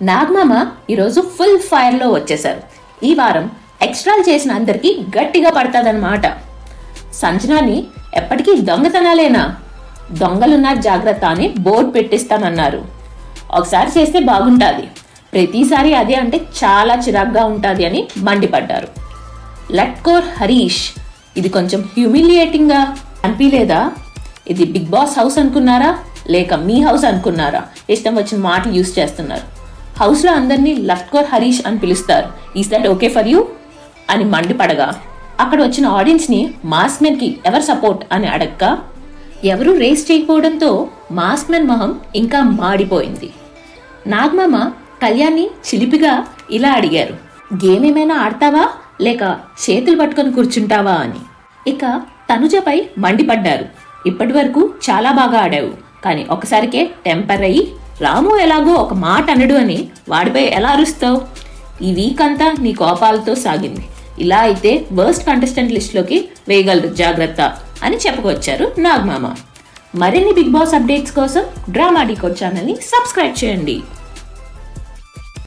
నాగమామ ఈరోజు ఫుల్ ఫైర్లో వచ్చేశారు. ఈ వారం ఎక్స్ట్రాలు చేసిన అందరికీ గట్టిగా పడతాదన్నమాట. సంజనాని ఎప్పటికీ దొంగతనాలేనా, దొంగలున్నారు జాగ్రత్త అని బోర్డు పెట్టిస్తామన్నారు. ఒకసారి చేస్తే బాగుంటుంది, ప్రతిసారి అదే అంటే చాలా చిరాగ్గా ఉంటుంది అని మండిపడ్డారు. లట్కోర్ హరీష్, ఇది కొంచెం హ్యూమిలియేటింగ్గా అనిపించలేదా? ఇది బిగ్ బాస్ హౌస్ అనుకున్నారా లేక మీ హౌస్ అనుకున్నారా? ఇష్టం వచ్చిన మాటలు యూజ్ చేస్తున్నారు. హౌస్లో అందరినీ లట్కోర్ హరీష్ అని పిలుస్తారు. Is that okay for you అని మండిపడగా, అక్కడ వచ్చిన ఆడియన్స్ని మాస్క్ మెన్కి ఎవరు సపోర్ట్ అని అడగ్గా ఎవరూ రేస్ చేయకపోవడంతో మాస్క్ మెన్ మొహం ఇంకా మాడిపోయింది. నాగమామ కళ్యాణ్ని చిలిపిగా ఇలా అడిగారు, గేమ్ ఏమైనా ఆడతావా లేక చేతులు పట్టుకొని కూర్చుంటావా అని. ఇక తనుజపై మండిపడ్డారు. ఇప్పటి వరకు చాలా బాగా ఆడావు, కానీ ఒకసారికే టెంపర్ అయ్యి రాము ఎలాగో ఒక మాట అనడు అని వాడిపై ఎలా అరుస్తావు? ఈ వీక్ అంతా నీ కోపాలతో సాగింది. ఇలా అయితే వర్స్ట్ కంటెస్టెంట్ లిస్ట్లోకి వేయగలరు, జాగ్రత్త అని చెప్పుకొచ్చారు నాగమామ. మరిన్ని బిగ్ బాస్ అప్డేట్స్ కోసం డ్రామా డీకోడ్ ఛానల్ని సబ్స్క్రైబ్ చేయండి.